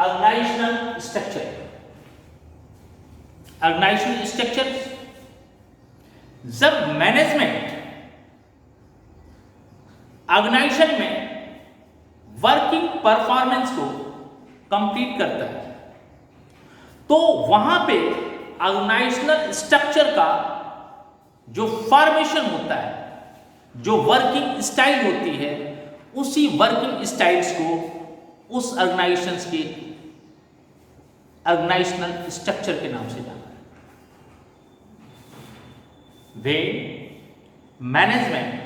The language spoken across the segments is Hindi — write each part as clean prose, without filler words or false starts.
Organisational structure. ऑर्गेनाइजेशनल स्ट्रक्चर, जब मैनेजमेंट ऑर्गेनाइजेशन में वर्किंग परफॉर्मेंस को कंप्लीट करता है तो वहां पे ऑर्गेनाइजेशनल स्ट्रक्चर का जो फॉर्मेशन होता है, जो वर्किंग स्टाइल होती है, उसी वर्किंग स्टाइल्स को उस ऑर्गेनाइजेशंस के ऑर्गेनाइजेशनल स्ट्रक्चर के नाम से जाना है। वे management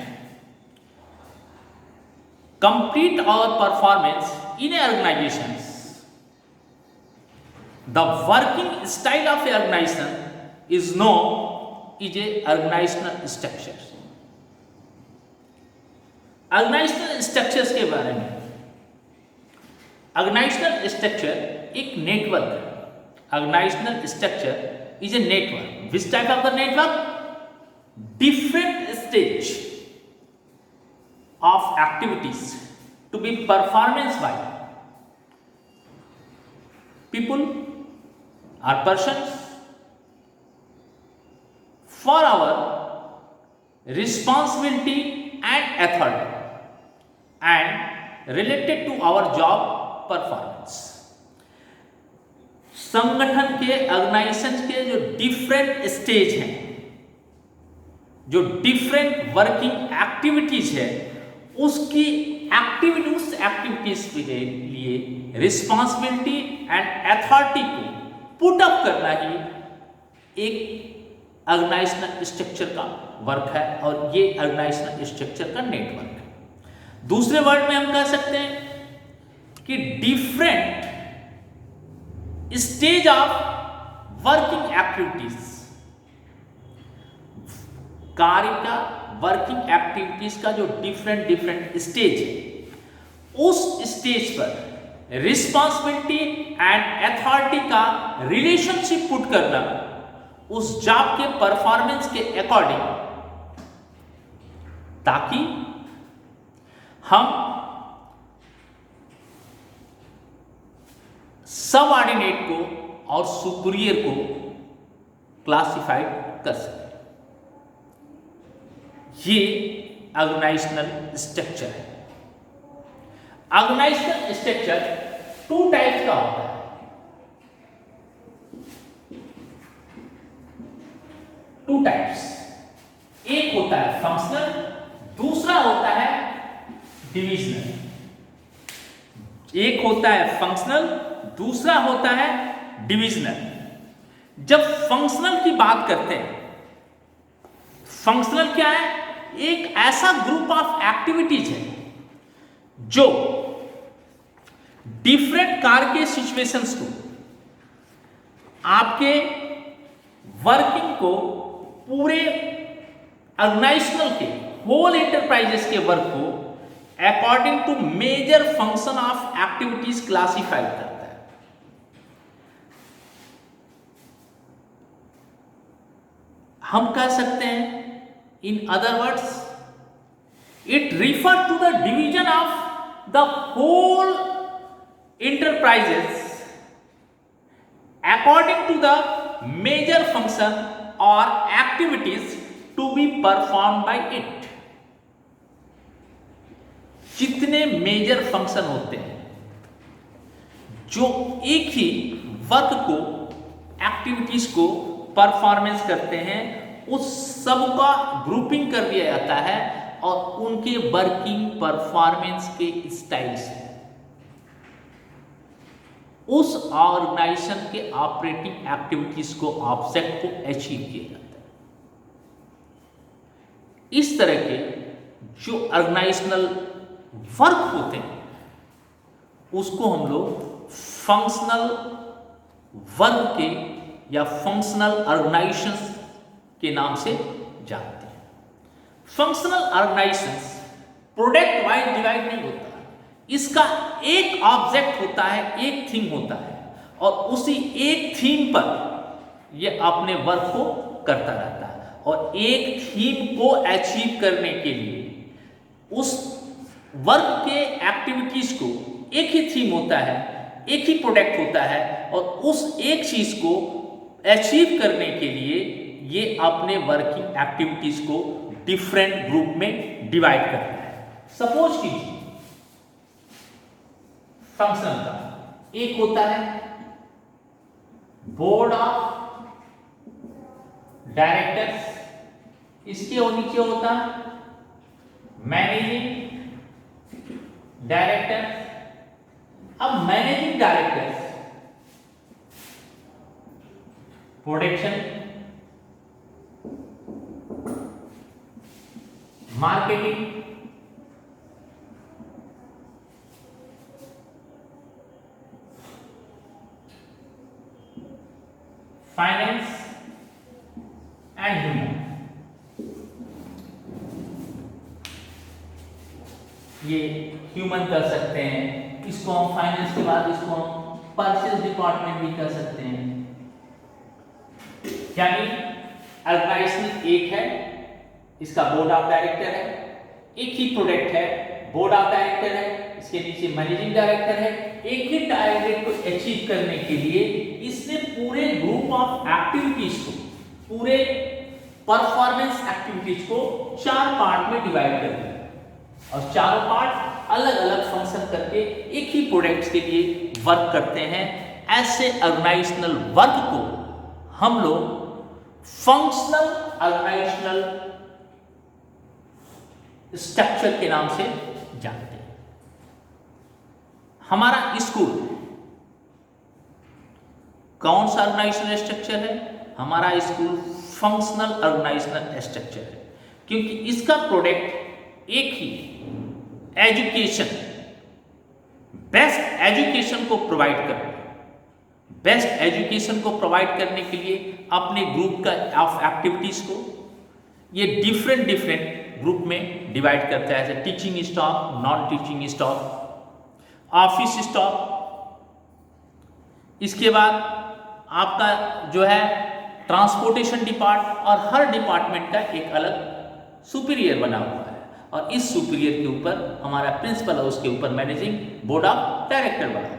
complete our performance in a organization, the working style of a organization is known as a organizational structure। Organizational structures के बारे में, ऑर्गेनाइजेशनल स्ट्रक्चर एक नेटवर्क है। Organizational structure is a network. Which type of the network? Different stage of activities to be performance by people or persons for our responsibility and authority and related to our job performance। संगठन के, ऑर्गेनाइजेशन के जो डिफरेंट स्टेज हैं, जो डिफरेंट वर्किंग एक्टिविटीज है, उसकी एक्टिविटी, उस एक्टिविटीज के लिए रिस्पॉन्सिबिलिटी एंड अथॉरिटी को पुट अप करना ही एक ऑर्गेनाइजेशनल स्ट्रक्चर का वर्क है और ये ऑर्गेनाइजेशनल स्ट्रक्चर का नेटवर्क है। दूसरे वर्ड में हम कह सकते हैं कि different stage of working activities, कार्य का, वर्किंग एक्टिविटीज का जो डिफरेंट स्टेज है, उस स्टेज पर रिस्पॉन्सिबिलिटी एंड अथॉरिटी का रिलेशनशिप पुट करना उस जॉब के परफॉर्मेंस के अकॉर्डिंग, ताकि हम सबऑर्डिनेट को और सुपीरियर को क्लासिफाइड कर सकें। ये ऑर्गेनाइजेशनल स्ट्रक्चर है। ऑर्गेनाइजेशनल स्ट्रक्चर टू टाइप का होता है। टू टाइप्स, एक होता है फंक्शनल, दूसरा होता है डिविजनल। एक होता है फंक्शनल, दूसरा होता है डिविजनल। जब फंक्शनल की बात करते हैं, फंक्शनल क्या है? एक ऐसा ग्रुप ऑफ एक्टिविटीज है जो डिफरेंट कार्य के सिचुएशंस को, आपके वर्किंग को, पूरे ऑर्गेनाइजेशनल के, होल एंटरप्राइजेस के वर्क को according to major function of activities classify करता है। हम कह सकते हैं, in other words, it refers to the division of the whole enterprises according to the major function or activities to be performed by it। जितने मेजर फंक्शन होते हैं जो एक ही वर्क को, एक्टिविटीज को परफॉर्मेंस करते हैं, उस सब का ग्रुपिंग कर दिया जाता है और उनके वर्किंग परफॉर्मेंस के स्टाइल से उस ऑर्गेनाइजेशन के ऑपरेटिंग एक्टिविटीज को, ऑब्जेक्ट को अचीव किया जाता है। इस तरह के जो ऑर्गेनाइजेशनल वर्क होते हैं उसको हम लोग फंक्शनल वर्क के या फंक्शनल ऑर्गेनाइजेशंस के नाम से जानते हैं। Functional organisations product wise divide नहीं होता, इसका एक ऑब्जेक्ट होता है, एक थीम होता है और उसी एक थीम पर यह अपने वर्क को करता रहता है और एक थीम को अचीव करने के लिए उस वर्क के एक्टिविटीज को, एक ही थीम होता है एक ही प्रोडक्ट होता है और उस एक चीज को अचीव करने के लिए ये अपने वर्किंग एक्टिविटीज को डिफरेंट ग्रुप में डिवाइड करता है। सपोज कीजिए फंक्शन का एक होता है बोर्ड ऑफ डायरेक्टर्स, इसके नीचे होता है मैनेजिंग डायरेक्टर। अब managing director production, marketing, finance and human. ये ह्यूमन कर सकते हैं, इसको हम फाइनेंस के बाद इसको हम परचेज डिपार्टमेंट भी कर सकते हैं। यानी ऑर्गेनाइजेशन एक है, इसका बोर्ड ऑफ डायरेक्टर है, एक ही प्रोडक्ट है, बोर्ड ऑफ डायरेक्टर है, इसके नीचे मैनेजिंग डायरेक्टर है। एक ही टारगेट को अचीव करने के लिए इसने पूरे ग्रुप ऑफ एक्टिविटीज को, पूरे परफॉर्मेंस एक्टिविटीज को 4 पार्ट में डिवाइड कर दिया और चारों पार्ट अलग अलग फंक्शन करके एक ही प्रोडक्ट के लिए वर्क करते हैं। ऐसे ऑर्गेनाइजेशनल वर्क को हम लोग फंक्शनल ऑर्गेनाइजेशनल स्ट्रक्चर के नाम से जानते हैं। हमारा स्कूल कौन सा ऑर्गेनाइजेशनल स्ट्रक्चर है? हमारा स्कूल फंक्शनल ऑर्गेनाइजेशनल स्ट्रक्चर है, क्योंकि इसका प्रोडक्ट एक ही एजुकेशन, बेस्ट एजुकेशन को प्रोवाइड करना। बेस्ट एजुकेशन को प्रोवाइड करने के लिए अपने ग्रुप का ऑफ एक्टिविटीज को ये डिफरेंट ग्रुप में डिवाइड करता है, जैसे teaching staff, non teaching staff, office staff. इसके बाद आपका जो है ट्रांसपोर्टेशन डिपार्ट, और हर डिपार्टमेंट का एक अलग सुपीरियर बना हुआ है और इस सुपीरियर के ऊपर हमारा प्रिंसिपल है, उसके ऊपर मैनेजिंग बोर्ड ऑफ डायरेक्टर बना हुआ है।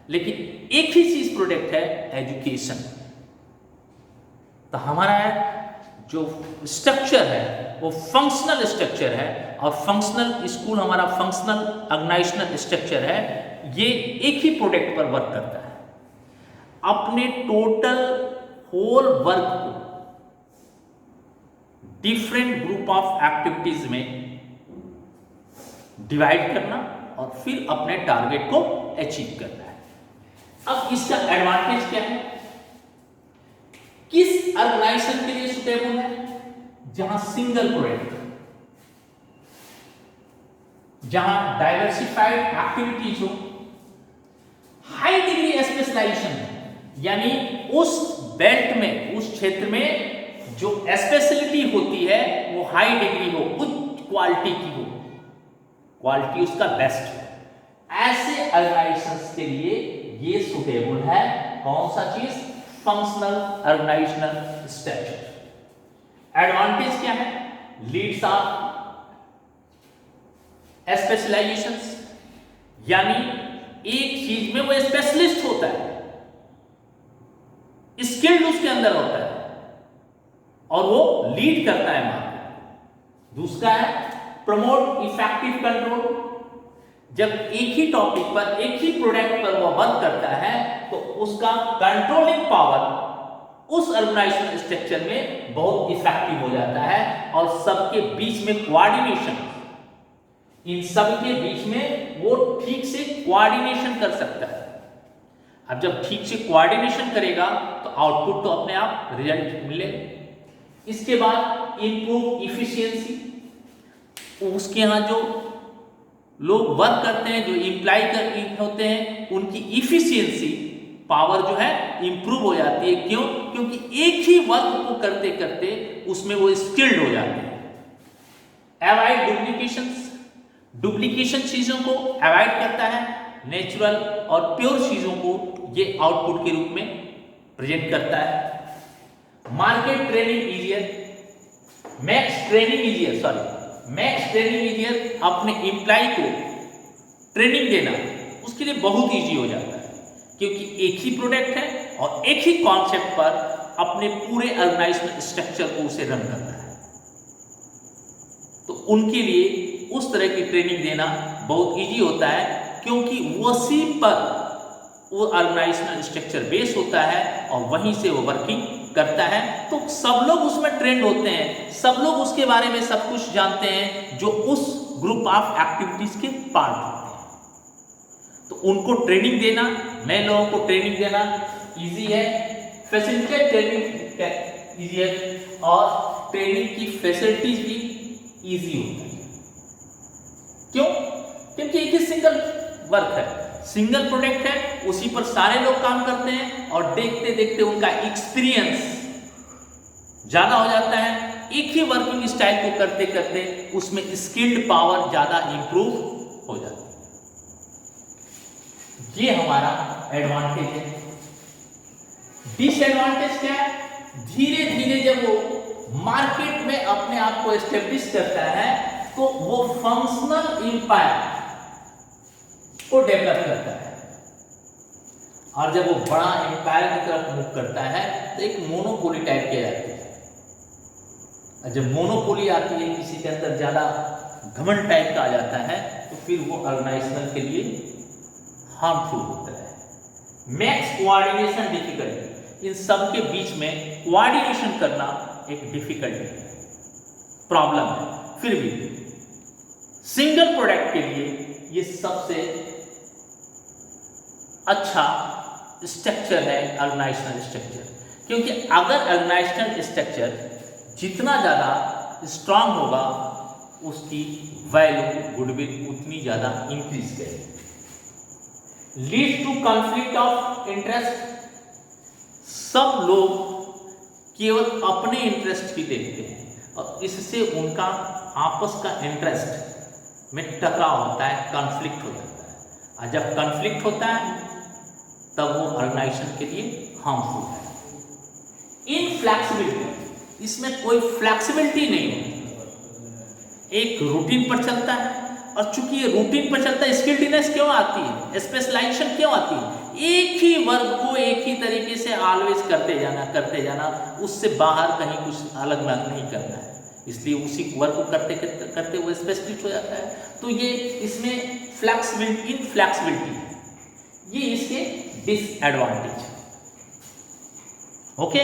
लेकिन एक ही चीज प्रोडक्ट है, एजुकेशन। तो हमारा जो स्ट्रक्चर है वो फंक्शनल स्ट्रक्चर है और फंक्शनल स्कूल हमारा फंक्शनल ऑर्गेनाइजेशनल स्ट्रक्चर है। ये एक ही प्रोडक्ट पर वर्क करता है। अपने टोटल होल वर्क को डिफरेंट ग्रुप ऑफ एक्टिविटीज में डिवाइड करना और फिर अपने टारगेट को अचीव करना है। अब इसका एडवांटेज क्या है? किस ऑर्गेनाइजेशन के लिए सुटेबल है? जहां सिंगल प्रोडक्ट, जहां डाइवर्सिफाइड एक्टिविटीज हो, हाई डिग्री स्पेशलाइजेशन है, यानी उस बेल्ट में, उस क्षेत्र में जो स्पेशलिटी होती है वो हाई डिग्री हो, उच्च क्वालिटी की हो, क्वालिटी उसका बेस्ट हो। ऐसे ऑर्गेनाइजेशंस के लिए ये सुटेबल है। कौन सा चीज? Functional organisational structure. एडवांटेज क्या है? लीड्स ऑफ स्पेशलाइजेशंस, यानी एक चीज में वो स्पेशलिस्ट होता है, स्किल्ड उसके अंदर होता है और वो लीड करता है मार्केट। दूसरा है प्रमोट इफेक्टिव कंट्रोल। जब एक ही टॉपिक पर, एक ही प्रोडक्ट पर वो वर्क करता है तो उसका कंट्रोलिंग पावर उस ऑर्गेनाइजेशनल स्ट्रक्चर में बहुत इफेक्टिव हो जाता है और सबके बीच में कोऑर्डिनेशन, इन सब के बीच में वो ठीक से कोऑर्डिनेशन कर सकता है। अब जब ठीक से कोऑर्डिनेशन करेगा तो आउटपुट तो अपने आप रिजल्ट मिलेगा। इसके बाद इंप्रूव इफिशियंसी। उसके यहाँ जो लोग वर्क करते हैं, जो इम्प्लाई कर होते हैं, उनकी इफिशियंसी पावर जो है इंप्रूव हो जाती है। क्यों? क्योंकि एक ही वर्क को करते करते उसमें वो स्किल्ड हो जाते हैं। Avoid duplications. डुप्लीकेशन चीजों को अवॉइड करता है। नेचुरल और प्योर चीजों को ये आउटपुट के रूप में प्रेजेंट करता है। Market training easier, max training easier, max training easier. अपने एम्प्लॉय को ट्रेनिंग देना उसके लिए बहुत इजी हो जाता है। क्योंकि एक ही प्रोडक्ट है और एक ही कॉन्सेप्ट पर अपने पूरे ऑर्गेनाइजेशनल स्ट्रक्चर को उसे रन करना है। तो उनके लिए उस तरह की ट्रेनिंग देना बहुत इजी होता है, क्योंकि उसी पर वो ऑर्गेनाइजेशनल स्ट्रक्चर बेस होता है और वहीं से वो वर्किंग करता है। तो सब लोग उसमें ट्रेंड होते हैं, सब लोग उसके बारे में सब कुछ जानते हैं जो उस ग्रुप ऑफ एक्टिविटीज के पार्ट होते हैं। तो उनको ट्रेनिंग देना, मैं लोगों को ट्रेनिंग देना इजी है, फैसिलिटेट ट्रेनिंग इजी है और ट्रेनिंग की फैसिलिटीज भी इजी होती है। क्यों? क्योंकि एक ही सिंगल वर्क है, सिंगल प्रोडक्ट है, उसी पर सारे लोग काम करते हैं और देखते देखते उनका एक्सपीरियंस ज्यादा हो जाता है। एक ही वर्किंग स्टाइल को करते करते उसमें स्किल्ड पावर ज्यादा इंप्रूव हो जाती है। ये हमारा एडवांटेज है। डिसएडवांटेज क्या है? धीरे धीरे जब वो मार्केट में अपने आप को एस्टेब्लिश करता है तो वो फंक्शनल एम्पायर को डेवलप करता है, और जब वो बड़ा एम्पायर की तरफ मूव करता है तो एक मोनोपोली टाइप की जाती है। और जब मोनोपोली आती है, किसी के अंदर ज्यादा घमंड टाइप का आ जाता है, तो फिर वो ऑर्गेनाइजेशन के लिए हार्मफुल होता है। मैक्स कोऑर्डिनेशन डिफिकल्टी, इन सब के बीच में कोऑर्डिनेशन करना एक डिफिकल्टी है, प्रॉब्लम है। फिर भी सिंगल प्रोडक्ट के लिए ये सबसे अच्छा स्ट्रक्चर है ऑर्गेनाइजेशनल स्ट्रक्चर, क्योंकि अगर ऑर्गेनाइजेशनल स्ट्रक्चर जितना ज़्यादा स्ट्रांग होगा उसकी वैल्यू गुडविल उतनी ज़्यादा इंक्रीज करेगी। Lead to conflict of interest, सब लोग केवल अपने इंटरेस्ट ही देखते हैं और इससे उनका आपस का इंटरेस्ट में टकराव होता है, कॉन्फ्लिक्ट हो जाता है। और जब कॉन्फ्लिक्ट होता है तब वो ऑर्गेनाइजेशन के लिए हार्मफुल है। इनफ्लेक्सिबिलिटी, इसमें कोई फ्लेक्सिबिलिटी नहीं होती, एक रूटीन पर चलता है, और चूंकि ये रूटीन पर चलता है स्किल्डनेस क्यों आती है, स्पेशलाइजेशन क्यों आती है? एक ही वर्क को एक ही तरीके से ऑलवेज करते जाना, उससे बाहर कहीं कुछ अलग नहीं करना है, इसलिए उसी वर्क को करते करते वो स्पेशलिस्ट हो जाता है। तो ये इसमें फ्लेक्सिबिलिटी, इनफ्लेक्सिबिलिटी, ये इसके डिसएडवांटेज। ओके,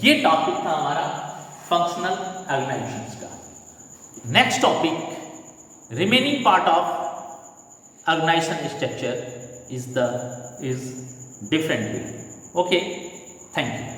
ये टॉपिक था हमारा फंक्शनल ऑर्गेनाइजेशंस का। Next topic, remaining part of organization structure is different way. Okay, thank you.